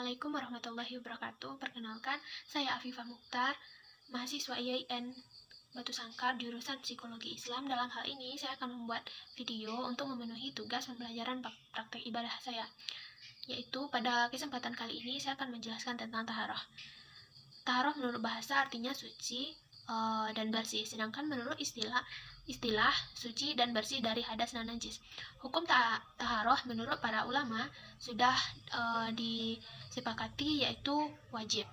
Assalamualaikum warahmatullahi wabarakatuh. Perkenalkan, saya Afifah Mukhtar, mahasiswa IAIN Batu Sangkar jurusan Psikologi Islam. Dalam hal ini, saya akan membuat video untuk memenuhi tugas pembelajaran praktek ibadah saya. Yaitu pada kesempatan kali ini, saya akan menjelaskan tentang taharah. Taharah menurut bahasa artinya suci dan bersih, sedangkan menurut istilah suci dan bersih dari hadas dan najis. Hukum taharah menurut para ulama sudah disepakati yaitu wajib.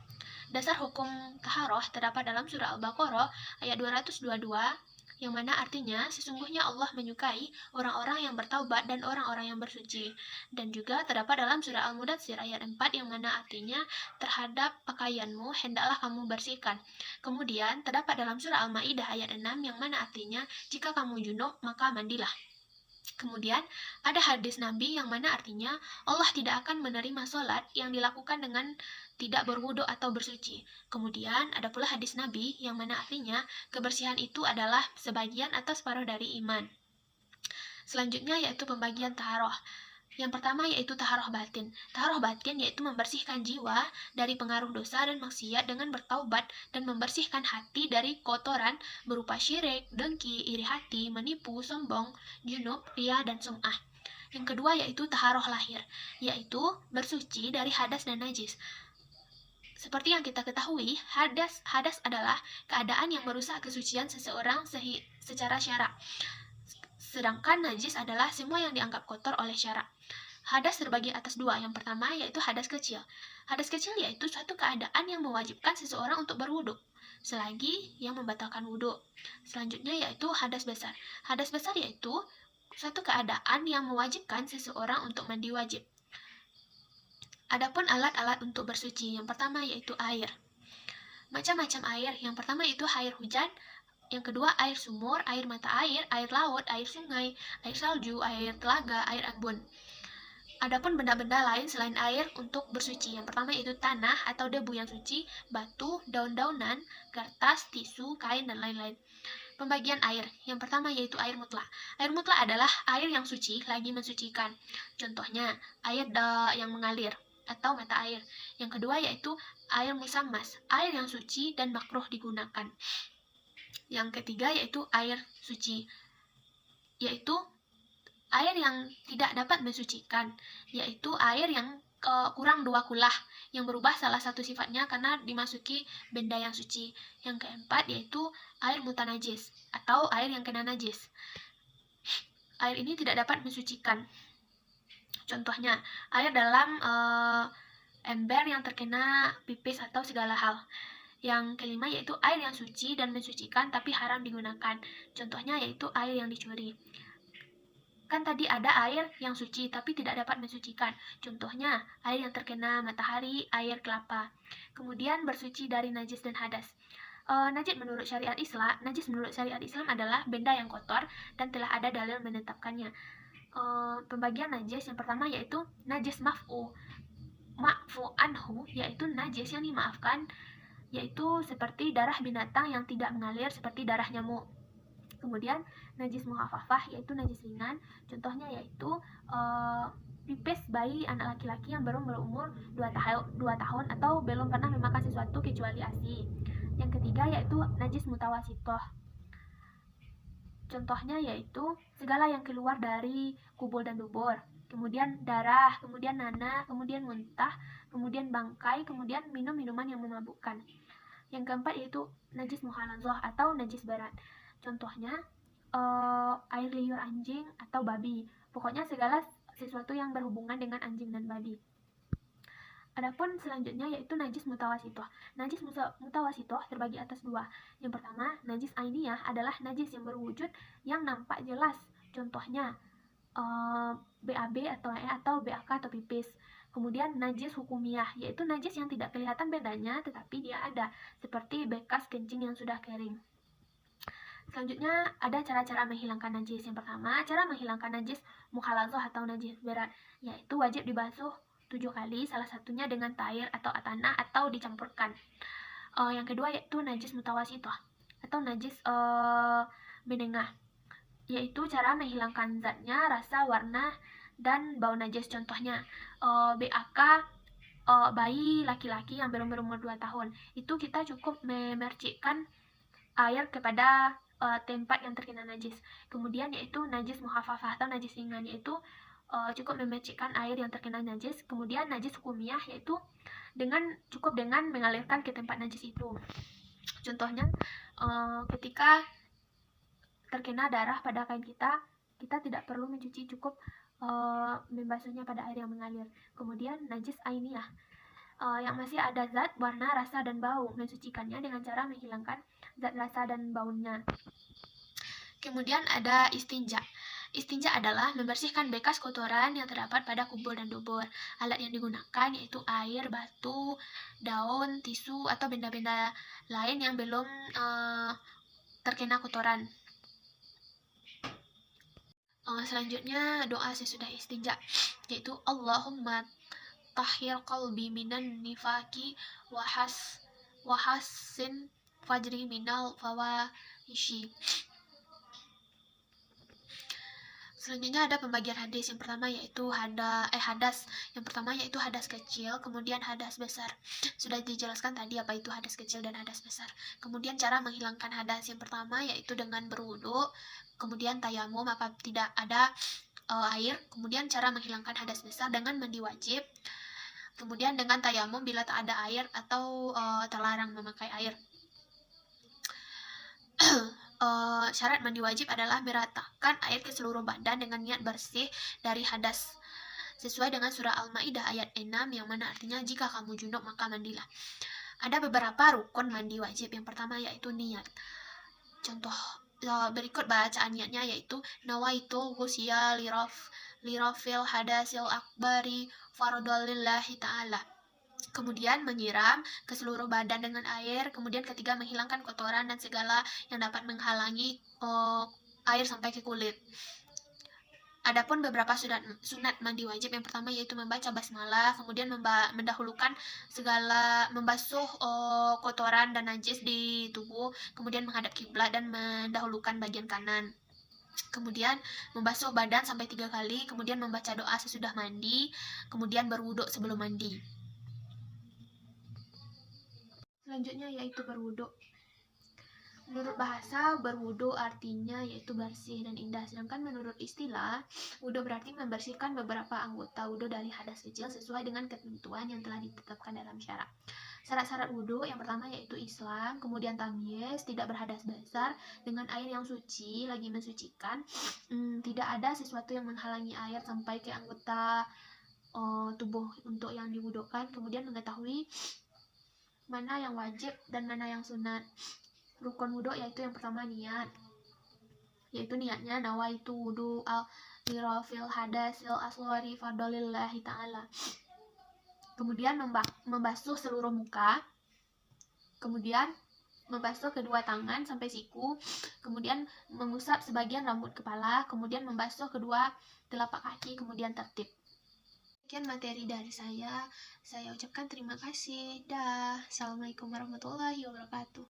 Dasar hukum taharah terdapat dalam surah Al-Baqarah ayat 222 yang mana artinya sesungguhnya Allah menyukai orang-orang yang bertaubat dan orang-orang yang bersuci. Dan juga terdapat dalam surah Al-Mudatsir ayat 4 yang mana artinya terhadap pakaianmu hendaklah kamu bersihkan. Kemudian terdapat dalam surah Al-Maidah ayat 6 yang mana artinya jika kamu junub maka mandilah. Kemudian ada hadis Nabi yang mana artinya Allah tidak akan menerima sholat yang dilakukan dengan tidak berwudu atau bersuci. Kemudian ada pula hadis Nabi yang mana artinya kebersihan itu adalah sebagian atau separuh dari iman. Selanjutnya yaitu pembagian taharah. Yang pertama yaitu taharah batin. Taharah batin yaitu membersihkan jiwa dari pengaruh dosa dan maksiat dengan bertaubat dan membersihkan hati dari kotoran berupa syirik, dengki, iri hati, menipu, sombong, junub, riya, dan sum'ah. Yang kedua yaitu taharah lahir, yaitu bersuci dari hadas dan najis. Seperti yang kita ketahui, hadas adalah keadaan yang merusak kesucian seseorang secara syara. Sedangkan najis adalah semua yang dianggap kotor oleh syara. Hadas terbagi atas dua. Yang pertama yaitu hadas kecil. Hadas kecil yaitu suatu keadaan yang mewajibkan seseorang untuk berwudu, selagi yang membatalkan wudu. Selanjutnya yaitu hadas besar. Hadas besar yaitu suatu keadaan yang mewajibkan seseorang untuk mandi wajib. Adapun alat-alat untuk bersuci, yang pertama yaitu air. Macam-macam air. Yang pertama itu air hujan. Yang kedua air sumur, air mata air laut, air sungai, air salju, air telaga, air embun. Adapun benda-benda lain selain air untuk bersuci, yang pertama yaitu tanah atau debu yang suci, batu, daun-daunan, kertas, tisu, kain, dan lain-lain. Pembagian air, yang pertama yaitu air mutlak. Air mutlak adalah air yang suci lagi mensucikan. Contohnya air yang mengalir atau mata air. Yang kedua yaitu air musammas, air yang suci dan makruh digunakan. Yang ketiga yaitu air suci, yaitu air yang tidak dapat mensucikan, yaitu air yang kurang 2 kulah, yang berubah salah satu sifatnya karena dimasuki benda yang suci. Yang keempat yaitu air mutanajis atau air yang kena najis. Air ini tidak dapat mensucikan. Contohnya air dalam ember yang terkena pipis atau segala hal. Yang kelima yaitu air yang suci dan mensucikan tapi haram digunakan. Contohnya yaitu air yang dicuri. Kan tadi ada air yang suci tapi tidak dapat mensucikan. Contohnya air yang terkena matahari, air kelapa. Kemudian bersuci dari najis dan hadas. Najis menurut syariat Islam adalah benda yang kotor dan telah ada dalil menetapkannya. Pembagian najis yang pertama yaitu najis ma'fu anhu, yaitu najis yang dimaafkan, yaitu seperti darah binatang yang tidak mengalir seperti darah nyamuk. Kemudian najis mukhafafah yaitu najis ringan, contohnya yaitu pipis bayi anak laki-laki yang baru berumur 2 tahun atau belum pernah memakan sesuatu kecuali ASI. Yang ketiga yaitu najis mutawasitoh, contohnya yaitu segala yang keluar dari kubul dan dubur, kemudian darah, kemudian nanah, kemudian muntah, kemudian bangkai, kemudian minum minuman yang memabukkan. Yang keempat yaitu najis muhaladzah atau najis berat, contohnya air liur anjing atau babi, pokoknya segala sesuatu yang berhubungan dengan anjing dan babi. Adapun selanjutnya yaitu najis mutawasitoh. Najis mutawasitoh terbagi atas dua. Yang pertama, najis ainiyah adalah najis yang berwujud yang nampak jelas, contohnya BAB atau BAK atau pipis. Kemudian najis hukumiyah, yaitu najis yang tidak kelihatan bedanya tetapi dia ada, seperti bekas kencing yang sudah kering. Selanjutnya ada cara-cara menghilangkan najis. Yang pertama, cara menghilangkan najis mukhaladzah atau najis berat, yaitu wajib dibasuh 7 kali, salah satunya dengan air atau tanah atau dicampurkan. Yang kedua yaitu najis mutawasitoh atau najis menengah, yaitu cara menghilangkan zatnya, rasa, warna, dan bau najis. Contohnya BAK bayi laki-laki yang belum berumur 2 tahun, itu kita cukup memercikkan air kepada tempat yang terkena najis. Kemudian yaitu najis mukhafafah atau najis ringan, yaitu cukup memercikkan air yang terkena najis. Kemudian najis hukumiyah yaitu cukup dengan mengalirkan ke tempat najis itu. Contohnya ketika terkena darah pada kain kita tidak perlu mencuci, cukup membasuhnya pada air yang mengalir. Kemudian najis ainiyah, yang masih ada zat, warna, rasa, dan bau, mensucikannya dengan cara menghilangkan zat rasa dan baunya. Kemudian ada istinja. Istinja adalah membersihkan bekas kotoran yang terdapat pada kubur dan dubur. Alat yang digunakan yaitu air, batu, daun, tisu, atau benda-benda lain yang belum terkena kotoran. Selanjutnya doa sesudah istinja, yaitu Allahumma tahhir qalbi minan nifaki wahassin fajri minal fawahishi. Selanjutnya ada pembagian hadis. Yang pertama yaitu hadas. Yang pertama yaitu hadas kecil, kemudian hadas besar. Sudah dijelaskan tadi apa itu hadas kecil dan hadas besar. Kemudian cara menghilangkan hadas. Yang pertama yaitu dengan berwudu, kemudian tayamum apabila tidak ada air. Kemudian cara menghilangkan hadas besar dengan mandi wajib. Kemudian dengan tayamum bila tak ada air atau terlarang memakai air. Syarat mandi wajib adalah meratakan air ke seluruh badan dengan niat bersih dari hadas, sesuai dengan surah Al-Maidah ayat 6 yang mana artinya jika kamu junub maka mandilah. Ada beberapa rukun mandi wajib. Yang pertama yaitu niat. Contoh berikut bacaan niatnya yaitu nawaitu ghusya lirafil hadasil akbari fardholillahi ta'ala. Kemudian menyiram ke seluruh badan dengan air. Kemudian ketiga menghilangkan kotoran dan segala yang dapat menghalangi air sampai ke kulit. Adapun beberapa sunat mandi wajib. Yang pertama yaitu membaca basmalah, kemudian mendahulukan membasuh kotoran dan najis di tubuh, kemudian menghadap kiblat dan mendahulukan bagian kanan. Kemudian membasuh badan sampai 3 kali, kemudian membaca doa sesudah mandi, kemudian berwuduk sebelum mandi. Selanjutnya yaitu berwudu. Menurut bahasa, berwudu artinya yaitu bersih dan indah. Sedangkan menurut istilah, wudu berarti membersihkan beberapa anggota wudu dari hadas kecil sesuai dengan ketentuan yang telah ditetapkan dalam syara. Syarat-syarat wudu yang pertama yaitu Islam, kemudian tamyiz, tidak berhadas besar, dengan air yang suci, lagi mensucikan, tidak ada sesuatu yang menghalangi air sampai ke anggota tubuh untuk yang diwudukan. Kemudian mengetahui mana yang wajib dan mana yang sunat. Rukun wudu yaitu yang pertama niat, yaitu niatnya nawaitu wudu lirafil hadasil asghari fardholillahi ta'ala. Kemudian membasuh seluruh muka, kemudian membasuh kedua tangan sampai siku, kemudian mengusap sebagian rambut kepala, kemudian membasuh kedua telapak kaki, kemudian tertib. Sekian materi dari saya ucapkan terima kasih. Dah. Assalamualaikum warahmatullahi wabarakatuh.